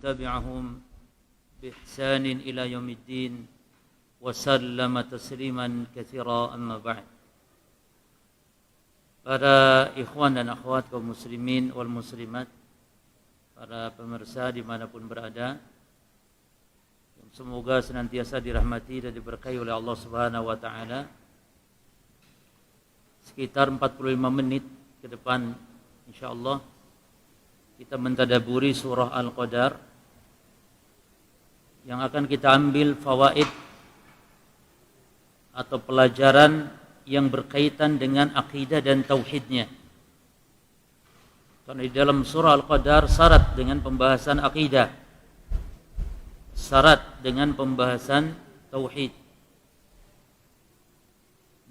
تبعهم بإحسان إلى يوم الدين وسلم تسليما كثيرا أما بعد. Para ikhwan dan akhwat kaum muslimin wal muslimat, para pemirsa dimanapun berada, semoga senantiasa dirahmati dan diberkahi oleh Allah Subhanahu wa Ta'ala. Sekitar 45 menit ke depan insyaallah kita mentadaburi surah Al-Qadar yang akan kita ambil fawaid atau pelajaran yang berkaitan dengan akidah dan tauhidnya. Karena di dalam surah Al-Qadar syarat dengan pembahasan akidah, syarat dengan pembahasan tauhid.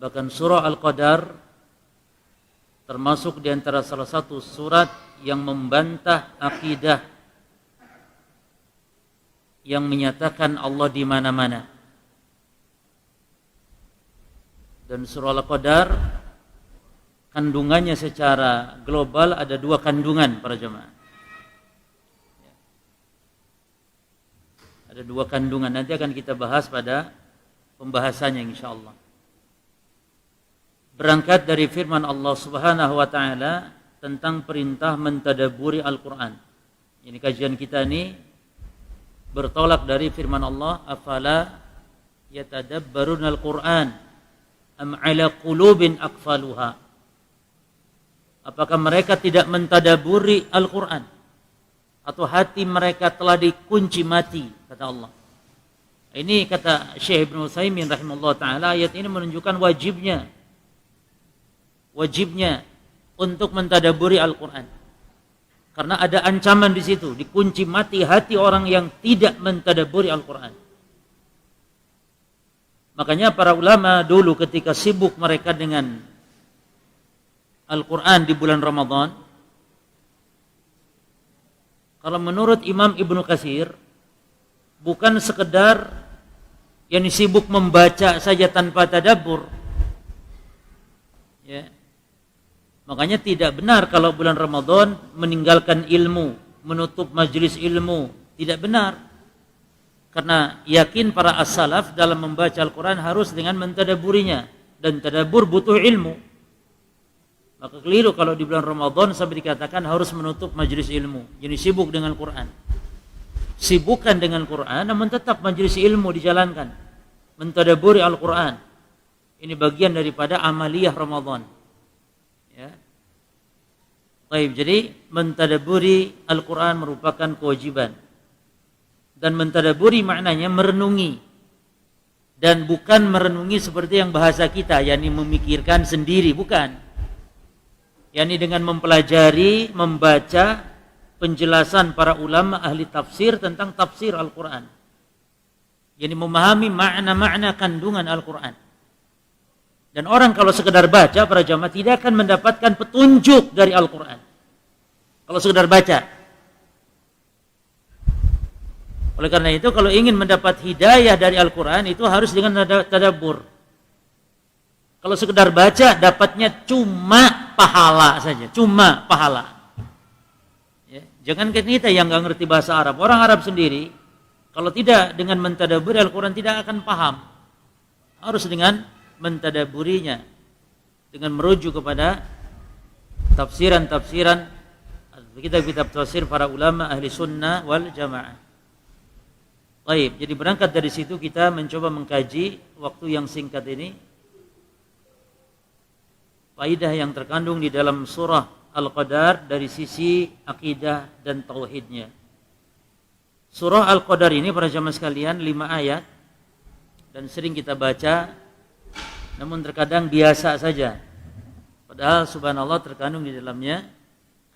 Bahkan surah Al-Qadar termasuk di antara salah satu surat yang membantah akidah yang menyatakan Allah di mana-mana. Dan surah Al-Qadar kandungannya secara global ada 2 kandungan para jemaah. Ada 2 kandungan, nanti akan kita bahas pada pembahasannya insyaallah. Berangkat dari firman Allah Subhanahu wa Ta'ala tentang perintah mentadabburi Al-Qur'an. Ini kajian kita ini bertolak dari firman Allah, afala yatadabbaruna al-Qur'an am ala qulubin aqfaluha. Apakah mereka tidak mentadaburi Al-Qur'an atau hati mereka telah dikunci mati, kata Allah. Ini kata Syekh Ibnu Utsaimin rahimahullah taala, ayat ini menunjukkan wajibnya untuk mentadaburi Al-Qur'an. Karena ada ancaman di situ, dikunci mati hati orang yang tidak mentadaburi Al-Qur'an. Makanya para ulama dulu ketika sibuk mereka dengan Al-Quran di bulan Ramadan, kalau menurut Imam Ibnu Katsir, bukan sekedar yang sibuk membaca saja tanpa tadabbur. Ya. Makanya tidak benar kalau bulan Ramadan meninggalkan ilmu, menutup majelis ilmu. Tidak benar. Karena yakin para as-salaf dalam membaca Al-Quran harus dengan mentadabburinya. Dan tadabbur butuh ilmu. Maka keliru kalau di bulan Ramadan sampai dikatakan harus menutup majelis ilmu. Jadi sibuk dengan Quran. Sibukkan dengan Quran, namun tetap majelis ilmu dijalankan. Mentadabburi Al-Quran. Ini bagian daripada amaliyah Ramadan. Ya. Baik, jadi mentadabburi Al-Quran merupakan kewajiban. Dan mentadabburi maknanya merenungi. Dan bukan merenungi seperti yang bahasa kita, yakni memikirkan sendiri, bukan. Yakni dengan mempelajari, membaca penjelasan para ulama ahli tafsir tentang tafsir Al-Quran. Yakni memahami makna-makna kandungan Al-Quran. Dan orang kalau sekedar baca, para jamaah tidak akan mendapatkan petunjuk dari Al-Quran. Kalau sekedar baca. Oleh karena itu kalau ingin mendapat hidayah dari Al-Quran itu harus dengan tadabbur. Kalau sekedar baca dapatnya cuma pahala saja, cuma pahala. Ya, jangan kita yang nggak ngerti bahasa Arab. Orang Arab sendiri kalau tidak dengan mentadabburi Al-Quran tidak akan paham. Harus dengan mentadabburinya, dengan merujuk kepada tafsiran-tafsiran kitab-kitab tafsir para ulama ahli sunnah wal jamaah. Baik, jadi berangkat dari situ kita mencoba mengkaji waktu yang singkat ini faidah yang terkandung di dalam surah Al-Qadar dari sisi akidah dan tauhidnya. Surah Al-Qadar ini para jamaah sekalian 5 ayat dan sering kita baca, namun terkadang biasa saja. Padahal subhanallah terkandung di dalamnya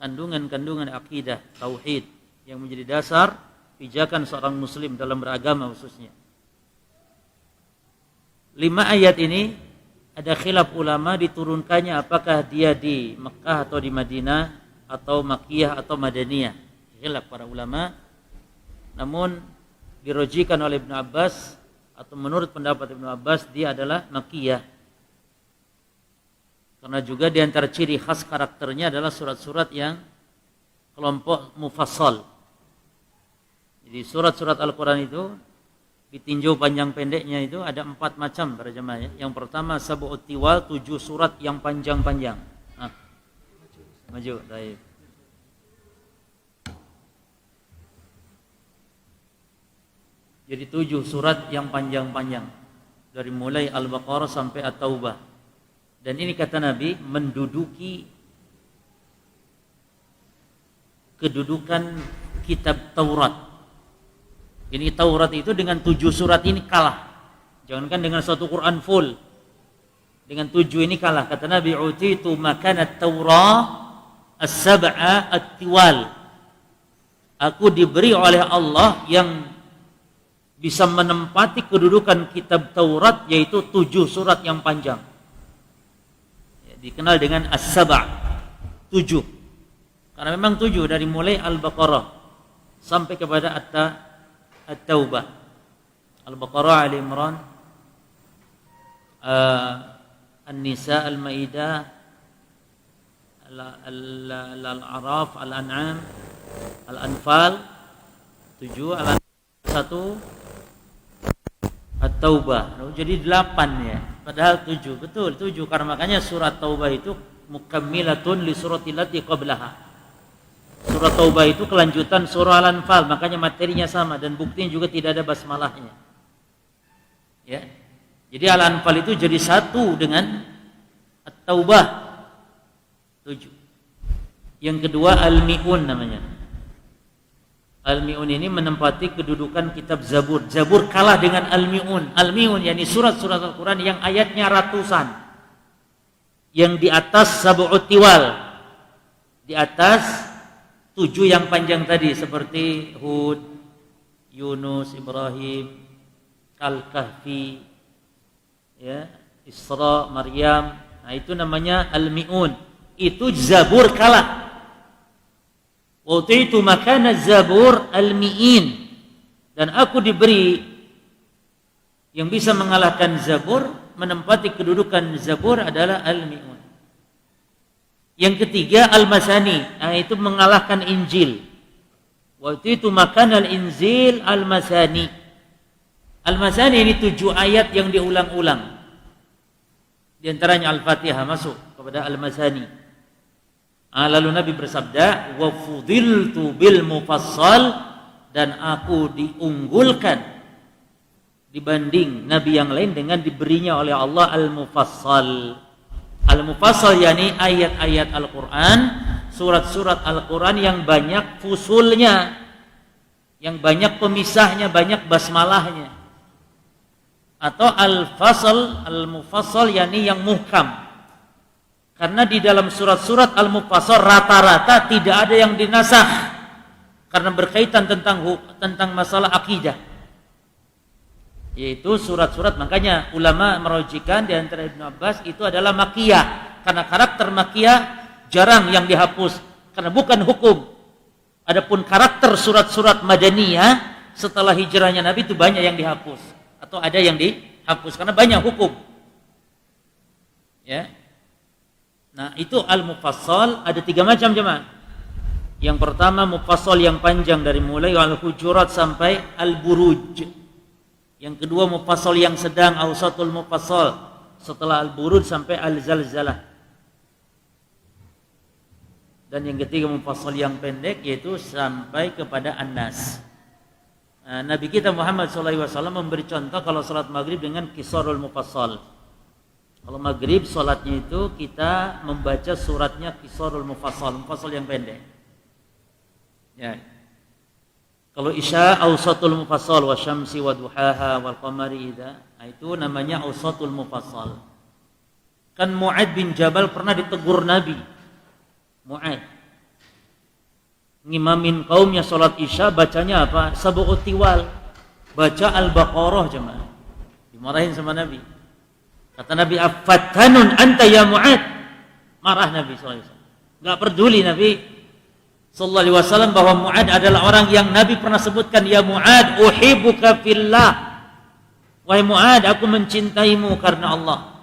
kandungan-kandungan akidah, tauhid yang menjadi dasar pijakan seorang muslim dalam beragama khususnya. 5 ayat ini ada khilaf ulama diturunkannya apakah dia di Mekah atau di Madinah atau Makkiyah atau Madaniyah. Khilaf para ulama. Namun dirojikan oleh Ibnu Abbas atau menurut pendapat Ibnu Abbas dia adalah Makkiyah. Karena juga di antara ciri khas karakternya adalah surat-surat yang kelompok mufassal. Jadi surat-surat Al-Quran itu ditinjau panjang pendeknya itu ada 4 macam para jemaah ya. Yang pertama sab'ut tiwal, 7 surat yang panjang-panjang. Maju, baik. Jadi 7 surat yang panjang-panjang dari mulai Al-Baqarah sampai At-Taubah. Dan ini kata Nabi menduduki kedudukan kitab Taurat. Ini Taurat itu dengan 7 surat ini kalah. Jangankan dengan satu Quran full. Dengan 7 ini kalah. Kata Nabi, utitu makanat Taurah as-sab'a at-tiwal. Aku diberi oleh Allah yang bisa menempati kedudukan kitab Taurat, yaitu 7 surat yang panjang. Ya, dikenal dengan as-sab', 7. Karena memang 7 dari mulai Al-Baqarah sampai kepada At-Taubah. Al-Baqarah, Ali Imran, An-Nisa, Al-Maidah, Al-A'raf, Al-An'am, Al-Anfal, 7, Al-An'am 1, At-Taubah. Jadi 8 ya. Padahal 7. Betul, 7. Karena makanya surat Taubah itu mukammilatun li suratil lati qablaha. Surat Taubah itu kelanjutan surah Al-Anfal, makanya materinya sama dan buktinya juga tidak ada basmalahnya. Ya. Jadi Al-Anfal itu jadi satu dengan At-Taubah. 7. Yang kedua Al-Mi'un namanya. Al-Mi'un ini menempati kedudukan kitab Zabur. Zabur kalah dengan Al-Mi'un. Al-Mi'un yakni surat-surat Al-Quran yang ayatnya ratusan. Yang di atas sab'ut tiwal. Di atas 7 yang panjang tadi seperti Hud, Yunus, Ibrahim, Al-Kahfi, ya, Isra, Maryam. Nah, itu namanya Al-Mi'un. Itu Zabur kalah. Waktu itu makana Zabur Al-Mi'in. Dan aku diberi yang bisa mengalahkan Zabur, menempati kedudukan Zabur adalah Al-Mi'un. Yang ketiga Al-Masani, itu mengalahkan Injil. Waktu itu makana Al-Injil Al-Masani. Al-Masani ini 7 ayat yang diulang-ulang. Di antaranya Al-Fatihah masuk kepada Al-Masani. Lalu Nabi bersabda, wa fudiltu bil mufassal, dan aku diunggulkan dibanding nabi yang lain dengan diberinya oleh Allah al-mufassal. Al-mufassal yakni ayat-ayat Al-Qur'an, surat-surat Al-Qur'an yang banyak fusulnya, yang banyak pemisahnya, banyak basmalahnya. Atau al-fasal, al-mufassal yakni yang muhkam. Karena di dalam surat-surat Al-Mufassal rata-rata tidak ada yang dinasakh karena berkaitan tentang masalah akidah. Yaitu surat-surat, makanya ulama merujikan di antara Ibnu Abbas itu adalah makiyah. Karena karakter makiyah jarang yang dihapus karena bukan hukum. Adapun karakter surat-surat Madaniyah setelah hijrahnya Nabi itu banyak yang dihapus atau ada yang dihapus karena banyak hukum. Ya. Nah, itu al-mufassal ada 3 macam jemaah. Yang pertama mufassal yang panjang dari mulai Al-Hujurat sampai Al-Buruj. Yang kedua mufassal yang sedang awsatul mufassal setelah Al-Buruj sampai Al-Zalzalah. Dan yang ketiga mufassal yang pendek yaitu sampai kepada An-Nas. Nabi kita Muhammad SAW memberi contoh kalau salat maghrib dengan qisarul mufassal. Kalau maghrib solatnya itu kita membaca suratnya qisarul mufassal, mufassal yang pendek. Ya. Kalau isya awsatul mufassal wa syamsi wa duhaha wal qamari idza, itu namanya awsatul mufassal. Kan Mu'ad bin Jabal pernah ditegur Nabi. Mu'ad ngimamin kaumnya salat isya bacanya apa? Sab'ut tiwal. Baca Al-Baqarah jemaah. Dimarahin sama Nabi. Kata Nabi, "Afattanun anta ya Mu'ad?" Marah Nabi SAW. Enggak peduli Nabi SAW bahwa Mu'ad adalah orang yang Nabi pernah sebutkan, "Ya Mu'ad, uhibbuka fillah." Wahai Mu'ad, aku mencintaimu karena Allah.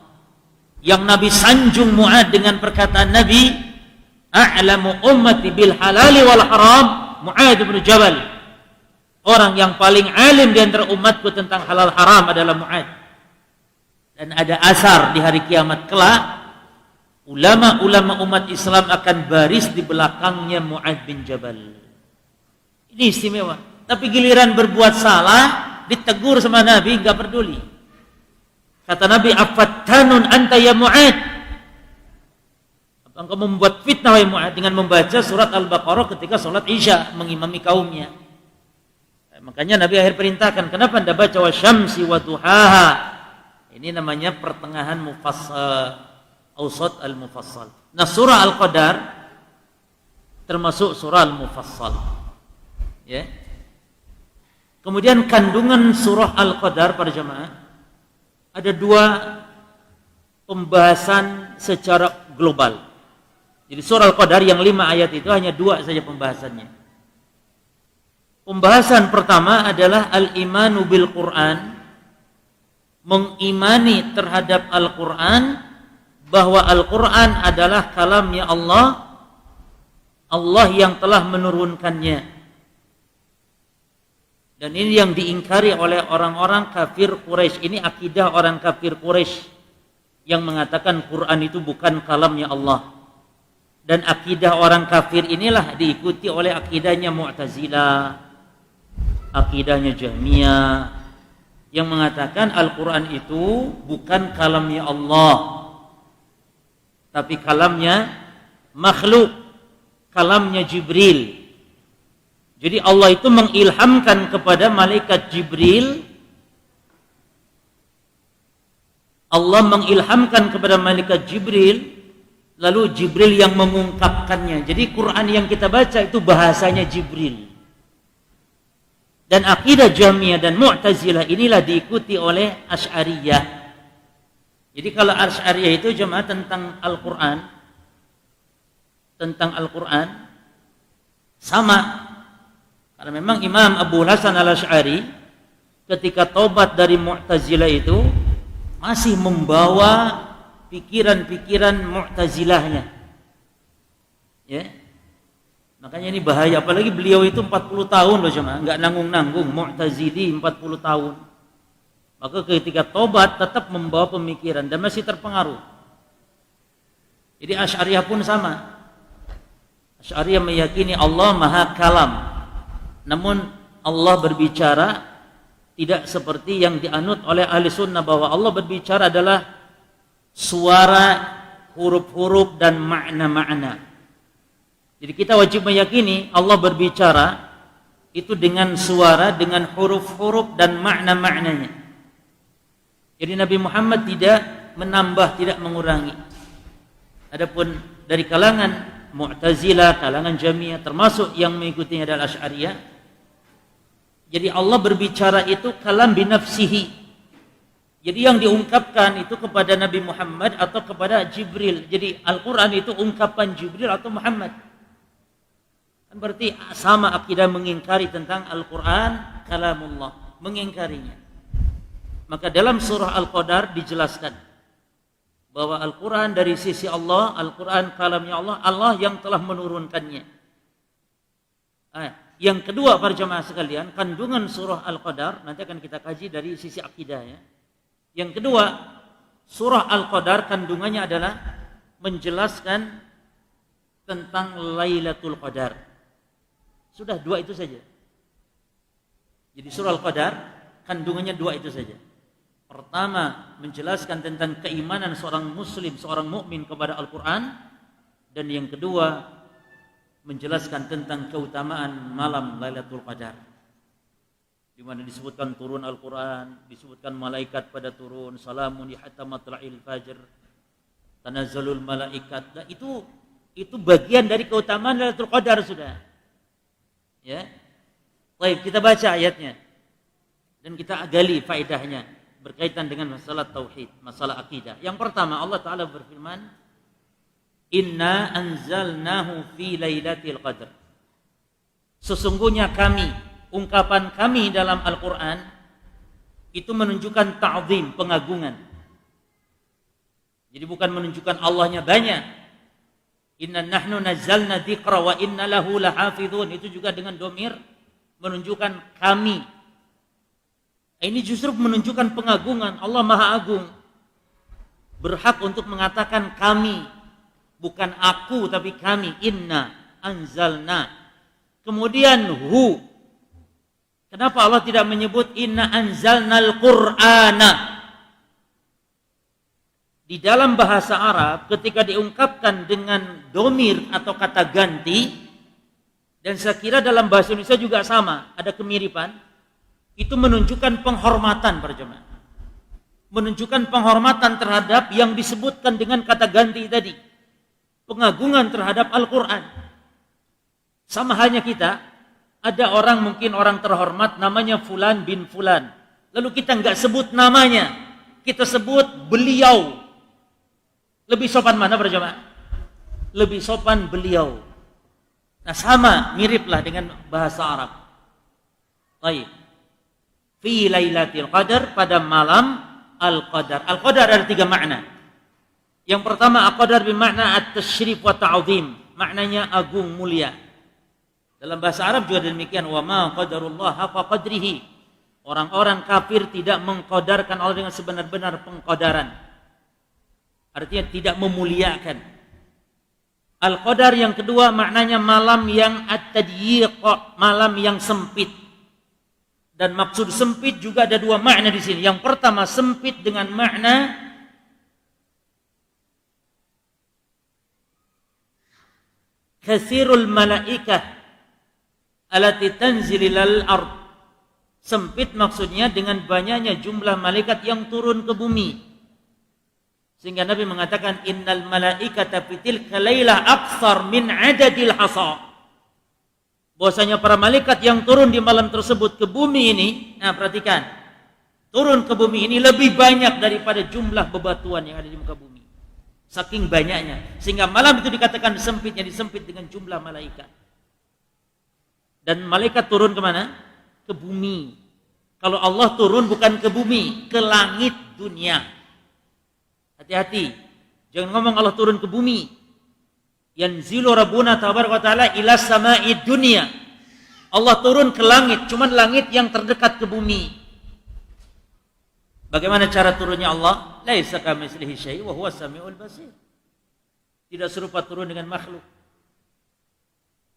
Yang Nabi sanjung Mu'ad dengan perkataan Nabi, "A'lamu ummati bil halali wal haram Mu'ad bin Jabal." orang yang paling alim di antara umatku tentang halal haram adalah Mu'adz. Dan ada asar di hari kiamat kelak, ulama-ulama umat Islam akan baris di belakangnya Mu'adz bin Jabal. Ini istimewa. Tapi giliran berbuat salah, ditegur sama Nabi, enggak peduli. Kata Nabi, "Afattanun anta ya Mu'adz?" Engkau membuat fitnah wahai Mu'adz dengan membaca surat Al-Baqarah ketika sholat Isya mengimami kaumnya. Makanya Nabi akhir perintahkan, kenapa Anda baca wasyamsi wa duhaha? Ini namanya pertengahan mufassal, awsat al-mufassal. Nah, surah Al-Qadar termasuk surah Al-Mufassal. Ya. Kemudian kandungan surah Al-Qadar para jemaah ada dua pembahasan secara global. Jadi surah Al-Qadar yang 5 ayat itu hanya 2 saja pembahasannya. Pembahasan pertama adalah al-imanu bil Quran, mengimani terhadap Al-Quran, bahwa Al-Quran adalah kalamnya Allah, Allah yang telah menurunkannya. Dan ini yang diingkari oleh orang-orang kafir Quraisy. Ini akidah orang kafir Quraisy yang mengatakan Quran itu bukan kalamnya Allah. Dan akidah orang kafir inilah diikuti oleh akidahnya Mu'tazilah, akidahnya Jahmiyah, yang mengatakan Al-Quran itu bukan kalamnya Allah, tapi kalamnya makhluk, kalamnya Jibril. Jadi Allah itu mengilhamkan kepada malaikat Jibril, Allah mengilhamkan kepada malaikat Jibril, lalu Jibril yang mengungkapkannya. Jadi Quran yang kita baca itu bahasanya Jibril. Dan akidah Jahmiyah dan Mu'tazilah inilah diikuti oleh Asy'ariyah. Jadi kalau Asy'ariyah itu jemaah tentang Al-Quran, sama. Karena memang Imam Abu Hasan Al-Asy'ari ketika tobat dari Mu'tazilah itu masih membawa pikiran-pikiran Mu'tazilahnya. Ya. Makanya ini bahaya, apalagi beliau itu 40 tahun loh jemaah, enggak nanggung-nanggung, Mu'tazili 40 tahun. Maka ketika tobat tetap membawa pemikiran dan masih terpengaruh. Jadi Asy'ariyah pun sama. Asy'ariyah meyakini Allah Maha Kalam. Namun Allah berbicara tidak seperti yang dianut oleh ahli sunnah, bahwa Allah berbicara adalah suara, huruf-huruf dan makna-makna. Jadi kita wajib meyakini Allah berbicara itu dengan suara, dengan huruf-huruf dan makna-maknanya. Jadi Nabi Muhammad tidak menambah, tidak mengurangi. Adapun dari kalangan Mu'tazilah, kalangan Jahmiyah, termasuk yang mengikutinya adalah Asy'ariyah, jadi Allah berbicara itu kalam binafsihi. Jadi yang diungkapkan itu kepada Nabi Muhammad atau kepada Jibril. Jadi Al-Quran itu ungkapan Jibril atau Muhammad. Kan berarti sama akidah mengingkari tentang Al-Quran kalamullah, mengingkarinya. Maka dalam surah Al-Qadar dijelaskan bahwa Al-Quran dari sisi Allah, Al-Quran kalamnya Allah, Allah yang telah menurunkannya. Yang kedua para jemaah sekalian, kandungan surah Al-Qadar nanti akan kita kaji dari sisi akidah ya. Yang kedua, surah Al-Qadar kandungannya adalah menjelaskan tentang Lailatul Qadar. Sudah 2 itu saja. Jadi surah Al-Qadar kandungannya 2 itu saja. Pertama, menjelaskan tentang keimanan seorang muslim, seorang mukmin kepada Al-Quran. Dan yang kedua, menjelaskan tentang keutamaan malam Lailatul Qadar, di mana disebutkan turun Al-Quran, disebutkan malaikat pada turun, salamun hatta matla'il fajr, tanazzalul malaikat. Nah, itu bagian dari keutamaan Lailatul Qadar sudah. Ya. Baik, kita baca ayatnya dan kita gali faedahnya berkaitan dengan masalah tauhid, masalah akidah. Yang pertama, Allah Ta'ala berfirman, Inna anzalnahu fi lailatul qadr. Sesungguhnya kami, ungkapan kami dalam Al-Quran itu menunjukkan ta'zim, pengagungan. Jadi bukan menunjukkan Allahnya banyak. Inna nahnu nazzalna dzikra wa inna lahu lahafizun. Itu juga dengan domir menunjukkan kami. Ini justru menunjukkan pengagungan. Allah Maha Agung. Berhak untuk mengatakan kami. Bukan aku tapi kami. Inna anzalna. Kemudian hu. Kenapa Allah tidak menyebut inna anzalnal Qur'ana? Di dalam bahasa Arab ketika diungkapkan dengan domir atau kata ganti, dan saya kira dalam bahasa Indonesia juga sama, ada kemiripan, itu menunjukkan penghormatan para jemaah. Menunjukkan penghormatan terhadap yang disebutkan dengan kata ganti tadi. Pengagungan terhadap Al-Quran. Sama halnya kita, ada orang mungkin orang terhormat namanya Fulan bin Fulan. Lalu kita nggak sebut namanya, kita sebut beliau. Lebih sopan mana para jemaah? Lebih sopan beliau. Nah sama, miriplah dengan bahasa Arab. Baik. Fi lailatul qadar, pada malam al-qadar. Al-qadar ada 3 makna. Yang pertama al-qadar bermakna at-tasyrif wa ta'zim. Maknanya agung mulia. Dalam bahasa Arab juga demikian, wa ma qadarullah haqqa qadrihi. Orang-orang kafir tidak mengqadarkan Allah dengan sebenar-benar pengqadaran. Artinya tidak memuliakan. Al-Qadar yang kedua maknanya malam yang at-tadyiq, malam yang sempit. Dan maksud sempit juga ada 2 makna di sini. Yang pertama sempit dengan makna katsirul malaikah allati tanzil ilal ard. Sempit maksudnya dengan banyaknya jumlah malaikat yang turun ke bumi. Sehingga Nabi mengatakan innal malaikata fitil kalailah aktsar min adadil hasa. Bahwasanya para malaikat yang turun di malam tersebut ke bumi ini, nah perhatikan, turun ke bumi ini lebih banyak daripada jumlah bebatuan yang ada di muka bumi. Saking banyaknya, sehingga malam itu dikatakan sempitnya, disempit dengan jumlah malaikat. Dan malaikat turun kemana? Ke bumi. Kalau Allah turun bukan ke bumi, ke langit dunia. Hati-hati, jangan ngomong Allah turun ke bumi. Yanzilu Rabbuna tabaraka wa ta'ala ila sama'id dunia. Allah turun ke langit, cuman langit yang terdekat ke bumi. Bagaimana cara turunnya Allah? Laisa kamitslihi syai' wa huwas samiul basir. Tidak serupa turun dengan makhluk.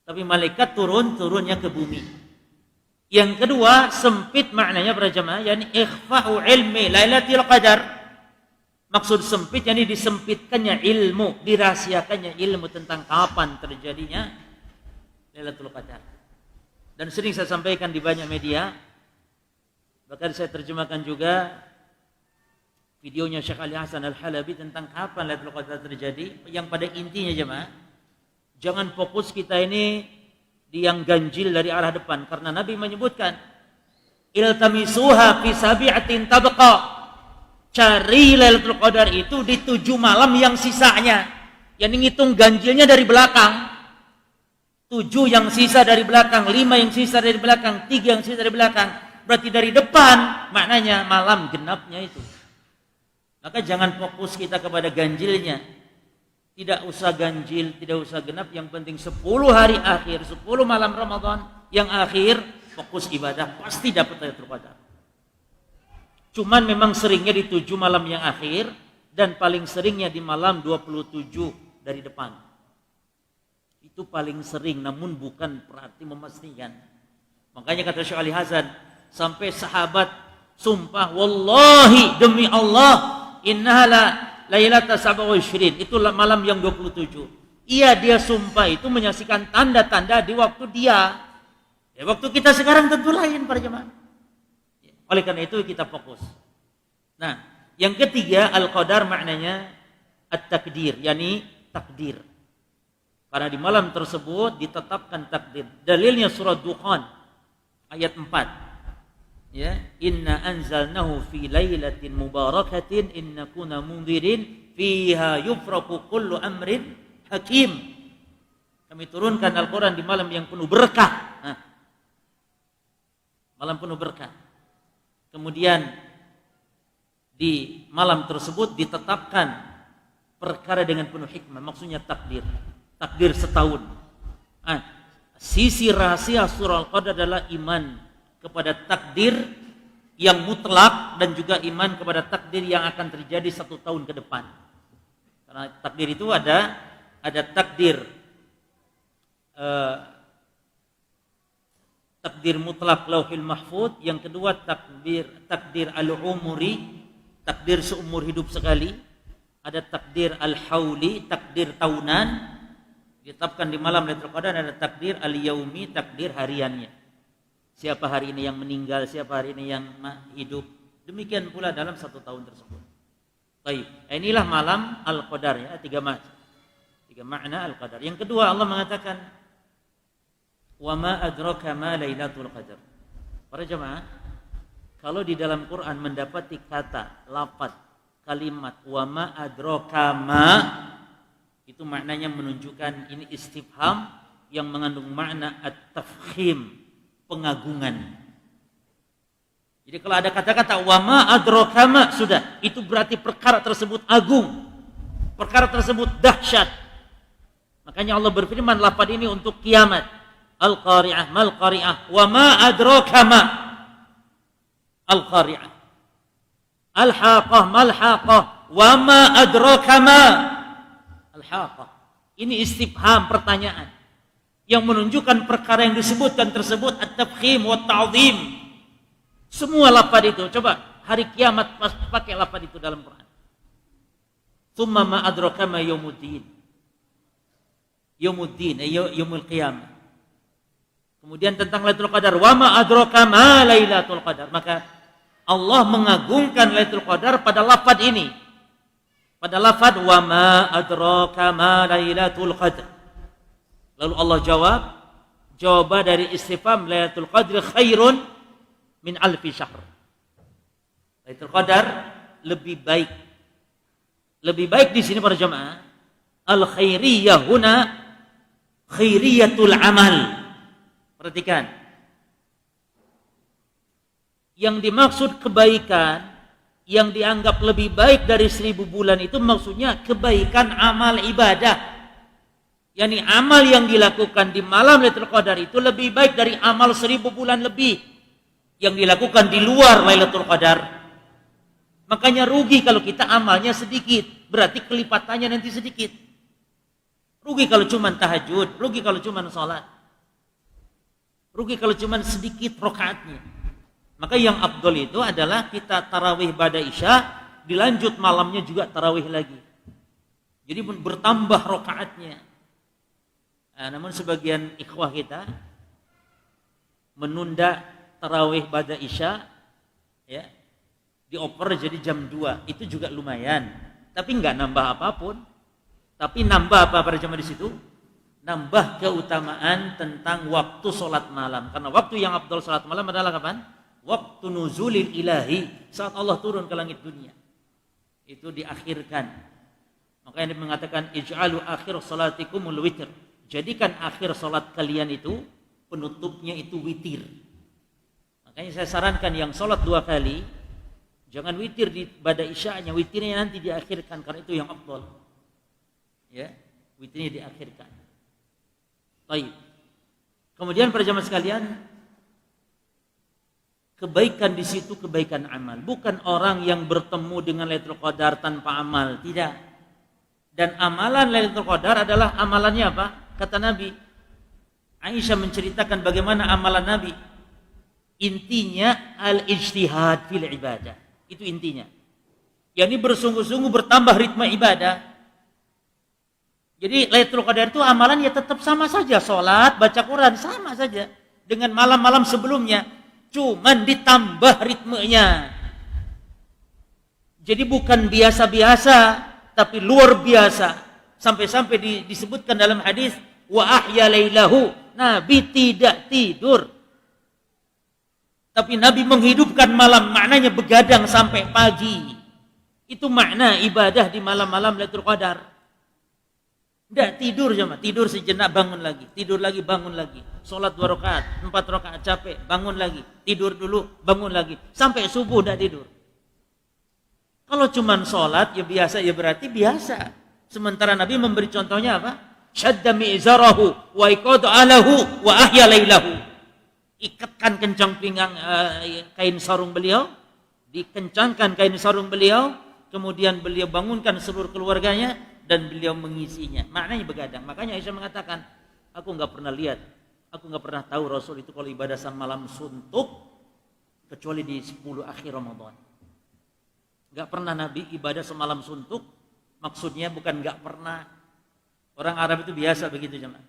Tapi malaikat turunnya ke bumi. Yang kedua, sempit maknanya para jemaah, yakni ikhfa'u ilmi lailatul qadar. Maksud sempit yakni disempitkannya ilmu, dirahasiakannya ilmu tentang kapan terjadinya Lailatul Qadar. Dan sering saya sampaikan di banyak media, bahkan saya terjemahkan juga videonya Syekh Ali Hasan Al-Halabi tentang kapan Lailatul Qadar terjadi, yang pada intinya jemaah, jangan fokus kita ini di yang ganjil dari arah depan, karena Nabi menyebutkan iltamisuha fi sabi'atin tabqa. Cari Lailatul Qadar itu di 7 malam yang sisanya. Yang ngitung ganjilnya dari belakang. 7 yang sisa dari belakang, 5 yang sisa dari belakang, 3 yang sisa dari belakang. Berarti dari depan, maknanya malam genapnya itu. Maka jangan fokus kita kepada ganjilnya. Tidak usah ganjil, tidak usah genap. Yang penting 10 hari akhir, 10 malam Ramadan yang akhir, fokus ibadah. Pasti dapat Lailatul Qadar. Cuman memang seringnya di 7 malam yang akhir dan paling seringnya di malam 27 dari depan. Itu paling sering, namun bukan berarti memastikan. Makanya kata Syekh Ali Hasan, sampai sahabat sumpah, wallahi demi Allah, innaha lailatul 27. Itu malam yang 27. Iya, dia sumpah itu menyaksikan tanda-tanda di waktu dia. Ya, waktu kita sekarang tentu lain para jemaah. Oleh karena itu kita fokus. Nah, yang ketiga al-qadar maknanya at-takdir, yakni takdir. Karena di malam tersebut ditetapkan takdir. Dalilnya surah Dukhan ayat 4. Ya, inna anzalnahu fi lailatin mubarakatin inna kunna munzirin fiha yufraqu kullu amrin hakim. Kami turunkan Al-Qur'an di malam yang penuh berkah. Nah, malam penuh berkah. Kemudian di malam tersebut ditetapkan perkara dengan penuh hikmah. Maksudnya takdir. Takdir setahun. sisi rahasia surah Al-Qadar adalah iman kepada takdir yang mutlak dan juga iman kepada takdir yang akan terjadi 1 tahun ke depan. Karena takdir itu ada takdir takdir mutlak lauhil mahfuz, yang kedua takdir al-umuri, takdir seumur hidup sekali, ada takdir al-hauli, takdir tahunan ditetapkan di malam Lailatul Qadar, ada takdir al-yaumi, takdir hariannya. Siapa hari ini yang meninggal, siapa hari ini yang hidup. Demikian pula dalam 1 tahun tersebut. Baik, inilah malam Al-Qadar ya, 3 makna Al-Qadar. Yang kedua Allah mengatakan wa ma adraka ma Lailatul Qadar. Para jemaah, kalau di dalam Quran mendapati kata, lafaz, kalimat wa ma adraka ma, itu maknanya menunjukkan ini istifham yang mengandung makna at-tafkhim, pengagungan. Jadi kalau ada kata-kata wa ma adraka ma, sudah, itu berarti perkara tersebut agung, perkara tersebut dahsyat. Makanya Allah berfirman lafaz ini untuk kiamat. Al-qari'ah, mal qari'ah, wa ma adraka ma al-qari'ah. Al-haqah, mal haqah, wa ma adraka ma al-haqah. Ini istifham, pertanyaan yang menunjukkan perkara yang disebutkan tersebut at-tafkhim wa ta'zim. Semua lafaz itu, coba hari kiamat pakai lafaz itu dalam Quran. Tsumma ma adraka ma yaumuddin. Yaumuddin, yaumul qiyamah. Kemudian tentang Lailatul Qadar, wa ma adraka ma Lailatul Qadar. Maka Allah mengagungkan Lailatul Qadar pada lafaz ini. Pada lafaz wa ma adraka ma Lailatul Qadar. Lalu Allah jawab dari istifham Lailatul Qadar khairun min alfi syahr. Lailatul Qadar lebih baik. Lebih baik di sini para jemaah. Al khairiyah huna khairiyatul amal. Perhatikan. Yang dimaksud kebaikan yang dianggap lebih baik dari 1000 bulan itu maksudnya kebaikan amal ibadah. Yani amal yang dilakukan di malam Lailatul Qadar itu lebih baik dari amal 1000 bulan lebih yang dilakukan di luar Lailatul Qadar. Makanya rugi kalau kita amalnya sedikit, berarti kelipatannya nanti sedikit. Rugi kalau cuma tahajud, rugi kalau cuma salat. Rugi kalau cuma sedikit rakaatnya. Maka yang afdol itu adalah kita tarawih pada Isya, dilanjut malamnya juga tarawih lagi. Jadi bertambah rakaatnya. Namun sebagian ikhwah kita menunda tarawih pada Isya, ya, dioper jadi jam 2. Itu juga lumayan. Tapi enggak nambah apapun. Tapi nambah apa pada jamaah di situ? Nambah keutamaan tentang waktu sholat malam. Karena waktu yang afdal sholat malam adalah kapan? Waktu nuzulil ilahi, saat Allah turun ke langit dunia. Itu diakhirkan. Makanya mengatakan ij'alu akhir salatikumul witr. Jadikan akhir sholat kalian itu penutupnya itu witir. Makanya saya sarankan yang sholat 2 kali, jangan witir pada isya'nya, witirnya nanti diakhirkan karena itu yang afdal. Ya, witirnya diakhirkan. Baik. Kemudian para jamaah sekalian, kebaikan di situ kebaikan amal, bukan orang yang bertemu dengan Lailatul Qadar tanpa amal, tidak. Dan amalan Lailatul Qadar adalah amalannya apa? Kata Nabi, Aisyah menceritakan bagaimana amalan Nabi. Intinya al-ijtihad fil ibadah. Itu intinya. yakni bersungguh-sungguh bertambah ritme ibadah. Jadi Lailatul Qadar itu amalan ya tetap sama saja, salat, baca Quran sama saja dengan malam-malam sebelumnya, cuman ditambah ritmenya. Jadi bukan biasa-biasa, tapi luar biasa. Sampai-sampai disebutkan dalam hadis, wa ahya lailahu, Nabi tidak tidur. Tapi Nabi menghidupkan malam, maknanya begadang sampai pagi. Itu makna ibadah di malam-malam Lailatul Qadar. Tidak tidur cuma, tidur sejenak bangun lagi, tidur lagi bangun lagi. Salat 2 rakaat, 4 rakaat capek, bangun lagi, tidur dulu, bangun lagi, sampai subuh tidak tidur. Kalau cuma salat ya biasa, ya berarti biasa. Sementara Nabi memberi contohnya apa? syadda mi'zarahu wa iqada alahu wa ahya lailahu. Ikatkan kencang pinggang kain sarung beliau, dikencangkan kain sarung beliau, kemudian beliau bangunkan seluruh keluarganya dan beliau mengisinya. Maknanya begadang. Makanya Aisyah mengatakan, aku enggak pernah lihat, aku enggak pernah tahu Rasul itu kalau ibadah malam suntuk kecuali di 10 akhir Ramadan. Enggak pernah Nabi ibadah semalam suntuk. Maksudnya bukan enggak pernah. Orang Arab itu biasa begitu jemaah.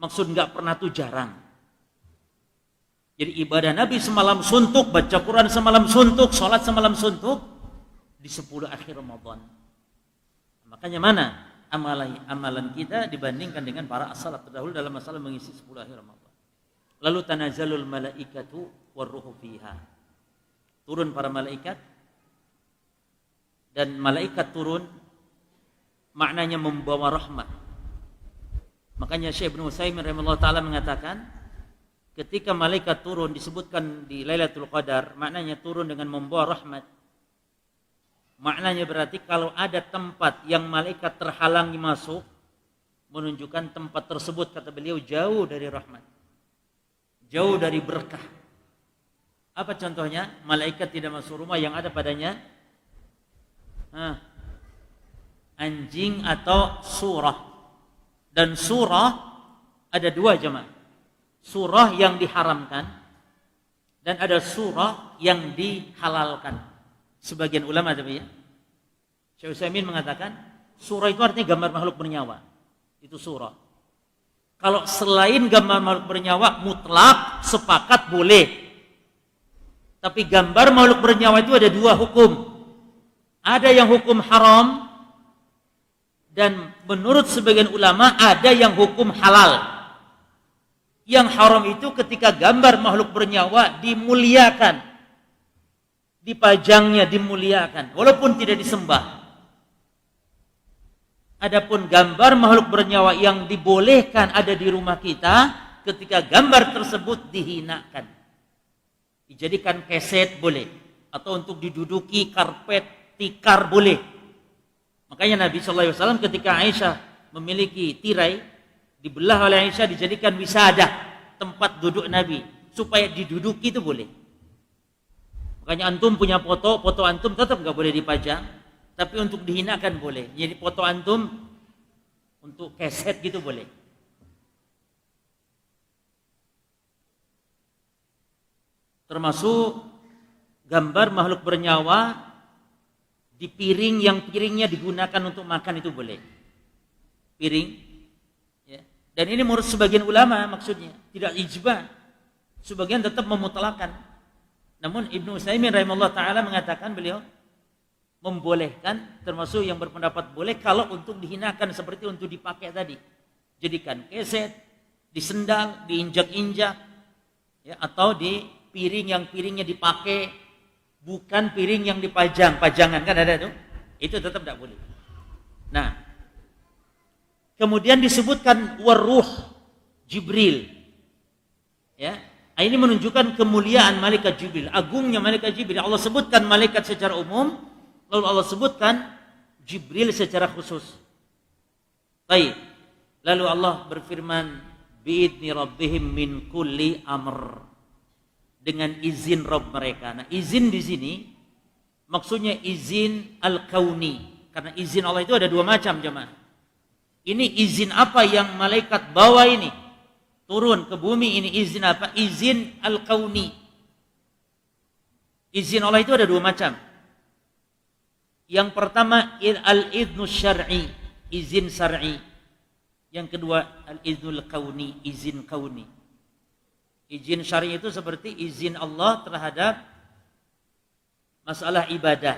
Maksud enggak pernah itu jarang. Jadi ibadah Nabi semalam suntuk, baca Quran semalam suntuk, sholat semalam suntuk di 10 akhir Ramadan. Makanya mana amalan kita dibandingkan dengan para as-salaf terdahulu dalam masalah mengisi 10 akhir Ramadan. Lalu tanazzalul malaikatu warruhu fiha. Turun para malaikat, dan malaikat turun maknanya membawa rahmat. Makanya Syekh Ibnu Utsaimin rahimahullah taala mengatakan, ketika malaikat turun disebutkan di Lailatul Qadar, maknanya turun dengan membawa rahmat. Maknanya berarti kalau ada tempat yang malaikat terhalangi masuk, menunjukkan tempat tersebut, kata beliau, jauh dari rahmat, jauh dari berkah. Apa contohnya? Malaikat tidak masuk rumah yang ada padanya anjing atau surah. Dan surah ada dua jemaah. Surah yang diharamkan dan ada surah yang dihalalkan. Sebagian ulama tapi ya, Syekh Utsaimin mengatakan surah itu artinya gambar makhluk bernyawa. Itu surah. Kalau selain gambar makhluk bernyawa mutlak sepakat boleh. Tapi gambar makhluk bernyawa itu ada dua hukum. Ada yang hukum haram dan menurut sebagian ulama ada yang hukum halal. Yang haram itu ketika gambar makhluk bernyawa dimuliakan, dipajangnya dimuliakan walaupun tidak disembah. Adapun gambar makhluk bernyawa yang dibolehkan ada di rumah kita ketika gambar tersebut dihinakan. Dijadikan keset boleh, atau untuk diduduki karpet tikar boleh. Makanya Nabi SAW ketika Aisyah memiliki tirai, dibelah oleh Aisyah dijadikan wisadah, tempat duduk Nabi, supaya diduduki itu boleh. Makanya antum punya foto antum tetap nggak boleh dipajang, tapi untuk dihinakan boleh. Jadi foto antum untuk keset gitu boleh. Termasuk gambar makhluk bernyawa di piring yang piringnya digunakan untuk makan itu boleh. Piring. Ya. Dan ini menurut sebagian ulama maksudnya. Tidak ijma. Sebagian tetap memutlakan. Namun Ibnu Utsaimin rahimahullah ta'ala mengatakan beliau membolehkan, termasuk yang berpendapat boleh kalau untuk dihinakan seperti untuk dipakai tadi. Jadikan keset, disendal, diinjak-injak, ya, atau di piring yang piringnya dipakai, bukan piring yang dipajang, pajangan kan ada tuh. Itu tetap tidak boleh. Nah, kemudian disebutkan waruh Jibril. Ya, ini menunjukkan kemuliaan malaikat Jibril, agungnya malaikat Jibril. Allah sebutkan malaikat secara umum, lalu Allah sebutkan Jibril secara khusus. Baik. Lalu Allah berfirman, bi'idni rabbihim min kulli amr. Dengan izin Rabb mereka. Nah, izin di sini maksudnya izin al-kauni. Karena izin Allah itu ada dua macam jemaah. Ini izin apa yang malaikat bawa ini? Turun ke bumi ini izin apa? Izin al-kauni. Izin Allah itu ada dua macam. Yang pertama al-idnu syar'i, izin syar'i. Yang kedua al-idnul kauni, izin kauni. Izin syar'i itu seperti izin Allah terhadap masalah ibadah,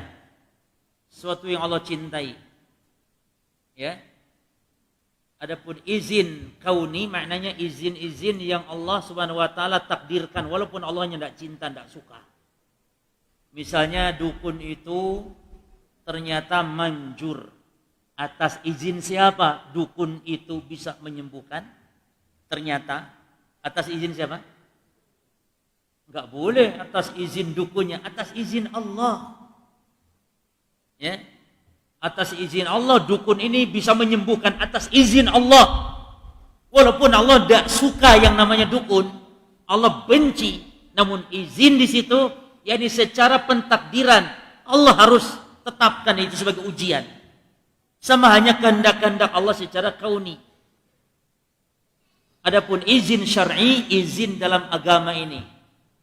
sesuatu yang Allah cintai. Ya. Adapun izin kauni maknanya izin-izin yang Allah Subhanahu wa taala takdirkan walaupun Allahnya tidak cinta, tidak suka. Misalnya dukun itu ternyata manjur. Atas izin siapa dukun itu bisa menyembuhkan? Ternyata atas izin siapa? Enggak boleh atas izin dukunnya, atas izin Allah. Ya. Atas izin Allah dukun ini bisa menyembuhkan atas izin Allah. Walaupun Allah tidak suka yang namanya dukun, Allah benci, namun izin di situ, yakni secara pentakdiran Allah harus tetapkan itu sebagai ujian. Sama hanya kehendak-kehendak Allah secara kauni. Adapun izin syar'i, izin dalam agama ini,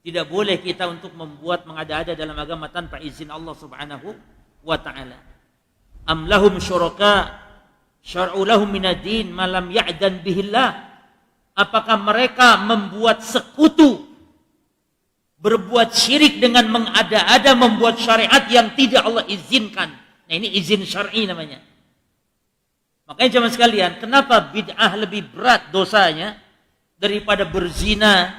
tidak boleh kita untuk membuat mengada-ada dalam agama tanpa izin Allah Subhanahu wa ta'ala. Am lahum syuraka syar'u lahum minad-din ma lam ya'dan bihillah. Apakah mereka membuat sekutu, berbuat syirik dengan mengada-ada, membuat syariat yang tidak Allah izinkan. Nah, ini izin syar'i namanya. Makanya jemaah sekalian, kenapa bid'ah lebih berat dosanya daripada berzina?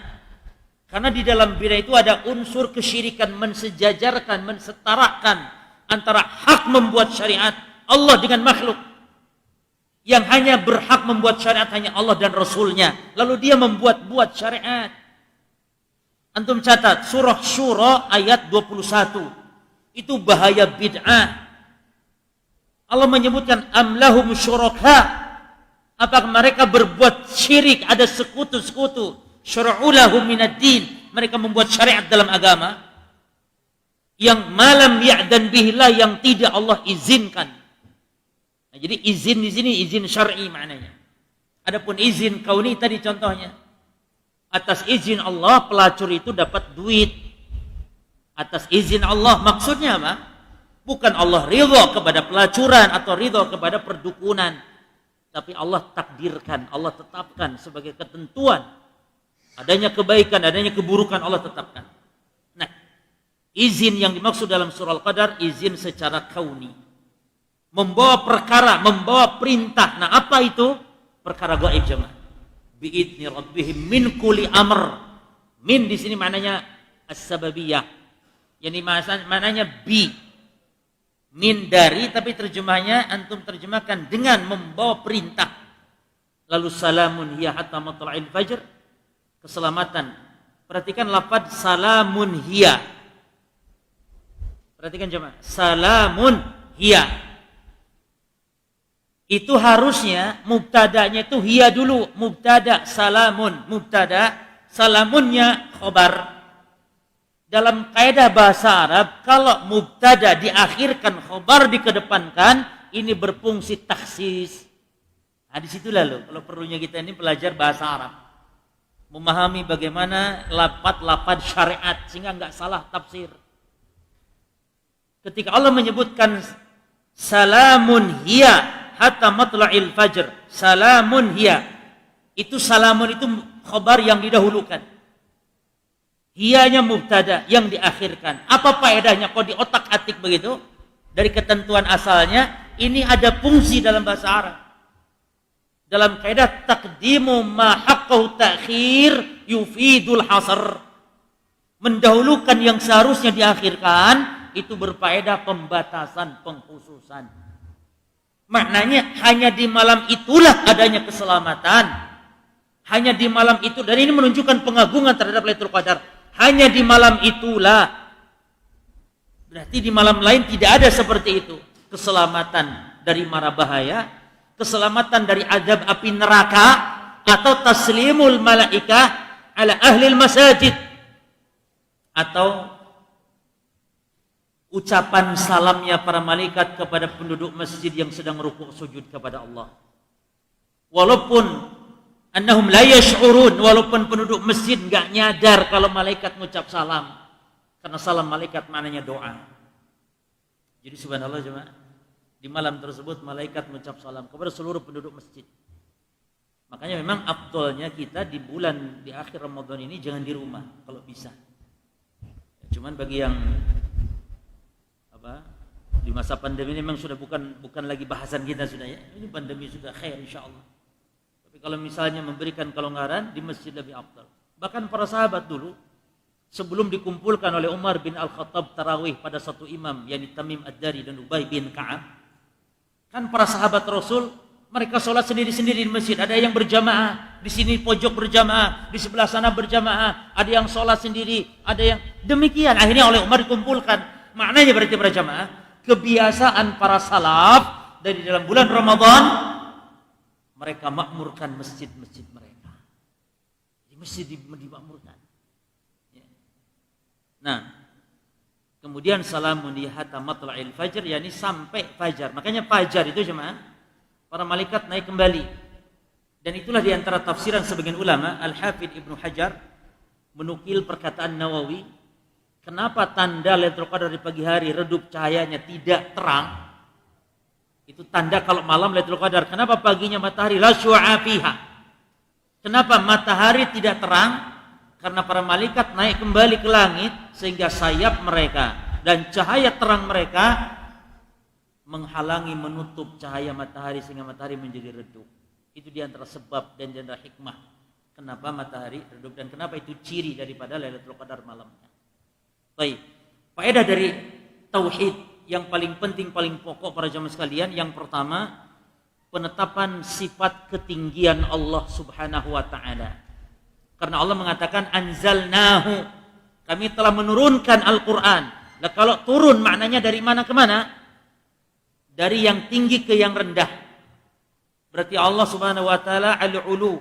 Karena di dalam bid'ah itu ada unsur kesyirikan, mensejajarkan, mensetarakan antara hak membuat syariat Allah dengan makhluk. Yang hanya berhak membuat syariat hanya Allah dan Rasulnya. Lalu dia membuat-buat syariat. Antum catat surah Syura ayat 21. Itu bahaya bid'ah. Allah menyebutkan am lahum syuraka. Apakah mereka berbuat syirik, ada sekutu-sekutu. Syara'u lahum minad-din. Mereka membuat syariat dalam agama yang malam ya'dan bihillah, yang tidak Allah izinkan. Nah, jadi izin di sini izin syar'i maknanya. Adapun izin kauni tadi contohnya. Atas izin Allah pelacur itu dapat duit. Atas izin Allah maksudnya apa? Bukan Allah ridha kepada pelacuran atau ridha kepada perdukunan. Tapi Allah takdirkan, Allah tetapkan sebagai ketentuan. Adanya kebaikan, adanya keburukan Allah tetapkan. Nah, izin yang dimaksud dalam surah Al-Qadar, izin secara kauni. Membawa perkara, membawa perintah. Nah, apa itu? Perkara gaib jemaah. Bi'idni rabbihim min kulli amr. Min di sini maknanya as-sababiyah. Yani maknanya bi. Min dari, tapi terjemahnya antum terjemahkan dengan membawa perintah. Lalu salamun hiya hatta matla'il fajr. Keselamatan. Perhatikan lafaz salamun hiya. Perhatikan jemaah. Salamun hiya. Itu harusnya mubtadanya itu hiya dulu. Mubtada salamun. Mubtada salamunnya khobar. Dalam kaidah bahasa Arab, kalau mubtada diakhirkan, khobar dikedepankan, ini berfungsi taksis. Nah, di situ lalu kalau perlunya kita ini belajar bahasa Arab, memahami bagaimana lafaz-lafaz syariat sehingga enggak salah tafsir. Ketika Allah menyebutkan salamun hiya hatta matla'il fajr, salamun hiya, itu salamun itu khobar yang didahulukan. Hiyanya mubtada yang diakhirkan. Apa faedahnya kok di otak-atik begitu? Dari ketentuan asalnya, ini ada fungsi dalam bahasa Arab. Dalam kaidah taqdimu ma haqqahu ta'khir yufidul hasr. Mendahulukan yang seharusnya diakhirkan itu berfaedah pembatasan, pengkhususan. Maknanya hanya di malam itulah adanya keselamatan. Hanya di malam itu, dan ini menunjukkan pengagungan terhadap Lailatul Qadar. Hanya di malam itulah. Berarti di malam lain tidak ada seperti itu. Keselamatan dari mara bahaya, keselamatan dari azab api neraka, atau taslimul malaikah ala ahli masajid, atau ucapan salamnya para malaikat kepada penduduk masjid yang sedang rukuk sujud kepada Allah. Walaupun annahum la yash'urun, walaupun penduduk masjid enggak nyadar kalau malaikat mengucap salam. Karena salam malaikat maknanya doa. Jadi subhanallah jemaah, di malam tersebut malaikat mengucap salam kepada seluruh penduduk masjid. Makanya memang afdolnya kita di bulan di akhir Ramadan ini jangan di rumah kalau bisa. Cuman bagi yang di masa pandemi ini memang sudah bukan lagi bahasan kita sudah ya. Ini pandemi sudah khair insyaallah. Kalau misalnya memberikan kelonggaran di masjid lebih afdal. Bahkan para sahabat dulu sebelum dikumpulkan oleh Umar bin Al-Khattab tarawih pada satu imam, yakni Tamim Ad-Dari dan Ubay bin Ka'ab, kan para sahabat Rasul mereka sholat sendiri-sendiri di masjid. Ada yang berjamaah, di sini pojok berjamaah, di sebelah sana berjamaah, ada yang sholat sendiri, ada yang demikian. Akhirnya oleh Umar dikumpulkan. Maknanya berarti berjamaah. Kebiasaan para salaf dari dalam bulan Ramadan mereka makmurkan masjid-masjid mereka. Jadi masjid dimakmurkan. Ya. Nah, kemudian salamun hatta matla'il fajr, yakni sampai fajar. Makanya fajar itu jemaah, para malaikat naik kembali. Dan itulah di antara tafsiran sebagian ulama, Al-Hafidz Ibnu Hajar menukil perkataan Nawawi, kenapa tanda Lailatul Qadar di pagi hari redup cahayanya tidak terang? Itu tanda kalau malam Lailatul Qadar. Kenapa paginya matahari la syu'a fiha? Kenapa matahari tidak terang? Karena para malaikat naik kembali ke langit sehingga sayap mereka dan cahaya terang mereka menghalangi, menutup cahaya matahari sehingga matahari menjadi redup. Itu di antara sebab dan di antara hikmah kenapa matahari redup dan kenapa itu ciri daripada Lailatul Qadar malamnya. Baik. Faedah dari tauhid yang paling penting, paling pokok para jamaah sekalian, yang pertama, penetapan sifat ketinggian Allah Subhanahu wa taala. Karena Allah mengatakan anzalnahu, kami telah menurunkan Al-Qur'an. Nah, kalau turun maknanya dari mana ke mana? Dari yang tinggi ke yang rendah. Berarti Allah Subhanahu wa taala al-ulu.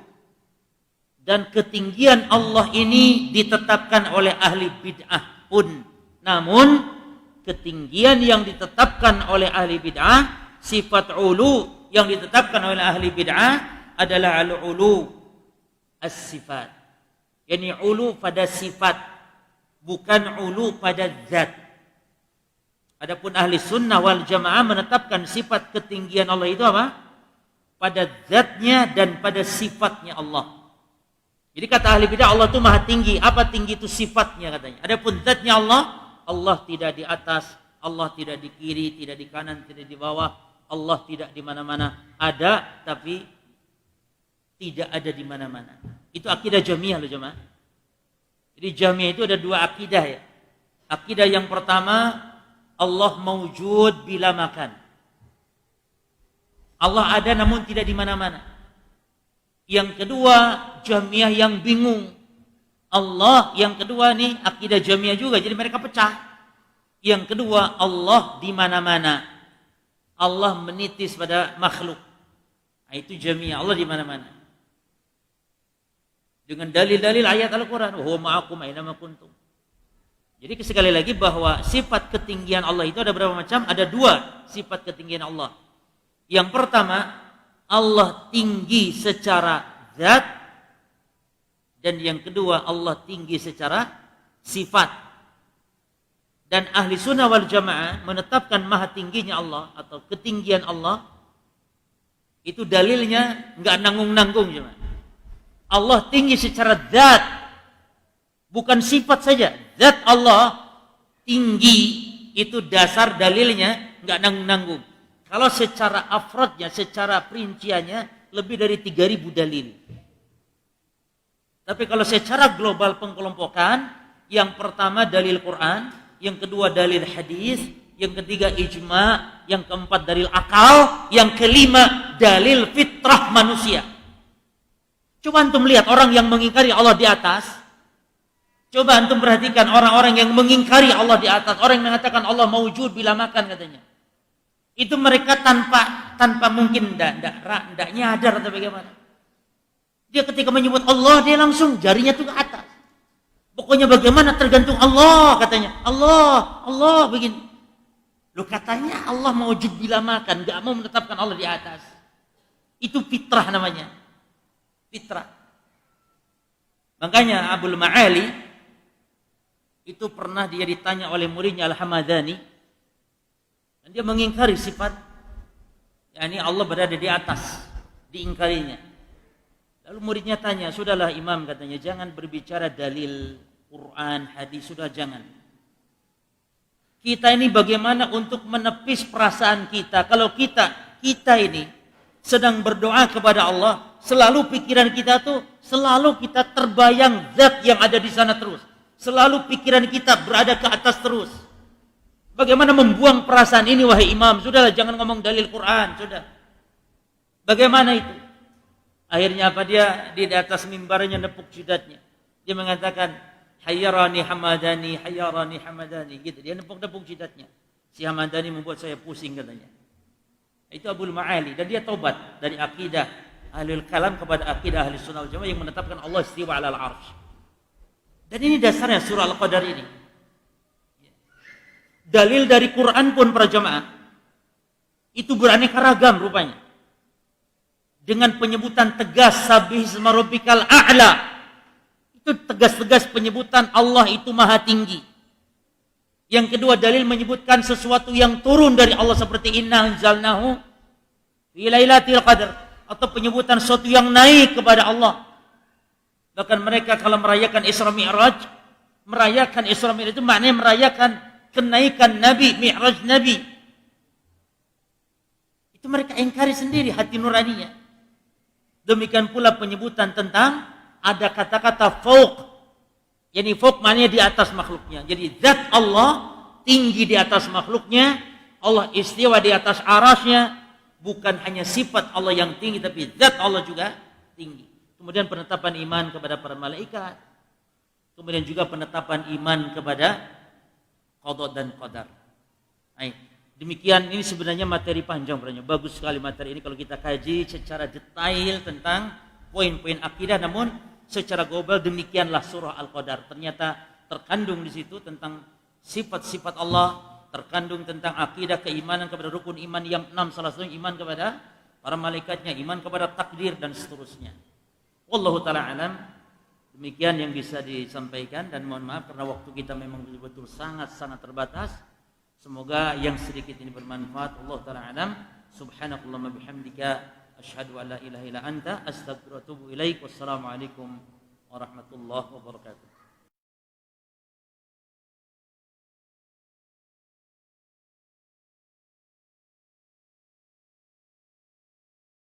Dan ketinggian Allah ini ditetapkan oleh ahli bid'ah pun. Namun ketinggian yang ditetapkan oleh ahli bid'ah, sifat ulu yang ditetapkan oleh ahli bid'ah adalah al-ulu as-sifat. Yani ulu pada sifat, bukan ulu pada zat. Adapun ahli sunnah wal jamaah menetapkan sifat ketinggian Allah itu apa? Pada zatnya dan pada sifatnya Allah. Jadi kata ahli bid'ah Allah itu maha tinggi. Apa tinggi itu? Sifatnya katanya. Adapun zatnya Allah tidak di atas, Allah tidak di kiri, tidak di kanan, tidak di bawah, Allah tidak di mana-mana. Ada tapi tidak ada di mana-mana. Itu akidah Jahmiyah loh jemaah. Jadi Jahmiyah itu ada dua akidah ya. Akidah yang pertama, Allah maujud bila makan. Allah ada namun tidak di mana-mana. Yang kedua, Jahmiyah yang bingung. Allah, yang kedua nih akidah Jahmiyah juga, jadi mereka pecah. Yang kedua, Allah di mana-mana. Allah menitis pada makhluk. Nah, itu Jahmiyah, Allah di mana-mana. Dengan dalil-dalil ayat Al-Qur'an, "Wa huwa ma'akum aina ma kuntum." Jadi sekali lagi bahwa sifat ketinggian Allah itu ada berapa macam? Ada dua sifat ketinggian Allah. Yang pertama, Allah tinggi secara zat. Dan yang kedua, Allah tinggi secara sifat. Dan ahli sunnah wal jamaah menetapkan maha tingginya Allah atau ketinggian Allah. Itu dalilnya enggak nanggung-nanggung jemaah. Allah tinggi secara zat, bukan sifat saja. Zat Allah tinggi, itu dasar dalilnya enggak nanggung-nanggung. Kalau secara afrodnya, secara perinciannya lebih dari 3.000 dalil. Tapi kalau secara global pengkelompokan, yang pertama dalil Quran, yang kedua dalil hadis, yang ketiga ijma, yang keempat dalil akal, yang kelima dalil fitrah manusia. Coba antum lihat orang yang mengingkari Allah di atas. Coba antum perhatikan orang-orang yang mengingkari Allah di atas, orang yang mengatakan Allah maujud bila makan katanya. Itu mereka tanpa mungkin tidak nyadar atau bagaimana. Dia ketika menyebut Allah, dia langsung jarinya tuh ke atas. Pokoknya bagaimana tergantung Allah katanya. Allah begini. Lu katanya Allah maujud bila makan, gak mau menetapkan Allah di atas. Itu fitrah namanya. Fitrah. Makanya Abul Ma'ali itu pernah dia ditanya oleh muridnya Al-Hamadani. Dan dia mengingkari sifat, yakni Allah berada di atas, diingkarinya. Lalu muridnya tanya, sudahlah imam katanya, jangan berbicara dalil Quran, hadis, sudah jangan. Kita ini bagaimana untuk menepis perasaan kita? Kalau kita ini sedang berdoa kepada Allah, selalu pikiran kita tuh, selalu kita terbayang zat yang ada di sana terus. Selalu pikiran kita berada ke atas terus. Bagaimana membuang perasaan ini wahai imam? Sudahlah jangan ngomong dalil Quran, sudah. Bagaimana itu? Akhirnya apa, dia di atas mimbarnya nepuk jidatnya. Dia mengatakan, hayyarani hamadani, gitu. Dia nepuk-nepuk jidatnya. Si Hamadani membuat saya pusing katanya. Itu Abul Ma'ali, dan dia tobat dari akidah ahlul kalam kepada akidah ahli sunnah wal jamaah yang menetapkan Allah istiwa alal arsy. Dan ini dasarnya surah Al-Qadar ini. Dalil dari Quran pun para jamaah itu beraneka ragam rupanya. Dengan penyebutan tegas sabbihisma rabbikal a'la. Itu tegas-tegas penyebutan Allah itu maha tinggi. Yang kedua dalil menyebutkan sesuatu yang turun dari Allah seperti inna anzalnahu fi lailatul qadar, atau penyebutan sesuatu yang naik kepada Allah. Bahkan mereka kalau merayakan Isra Mi'raj, merayakan Isra Mi'raj itu maknanya merayakan kenaikan Nabi, Mi'raj Nabi. Itu mereka ingkari sendiri hati nuraninya. Demikian pula penyebutan tentang ada kata-kata fauq. Yani fauq maknanya di atas makhluknya. Jadi zat Allah tinggi di atas makhluknya. Allah istiwa di atas arasnya. Bukan hanya sifat Allah yang tinggi, tapi zat Allah juga tinggi. Kemudian penetapan iman kepada para malaikat. Kemudian juga penetapan iman kepada qada dan qadar. Demikian, ini sebenarnya materi panjang. Bagus sekali materi ini kalau kita kaji secara detail tentang poin-poin akidah. Namun secara global demikianlah surah Al-Qadar. Ternyata terkandung di situ tentang sifat-sifat Allah, terkandung tentang akidah keimanan kepada rukun iman yang 6, salah satunya iman kepada para malaikatnya, iman kepada takdir dan seterusnya. Wallahu taala alam. Demikian yang bisa disampaikan dan mohon maaf karena waktu kita memang betul-betul sangat-sangat terbatas. Semoga yang sedikit ini bermanfaat. Allah taala alam. Subhanakallahumma bihamdika asyhadu an la ilaha illa anta astaghfiruka wa atubu ilaik. Wassalamualaikum warahmatullahi wabarakatuh.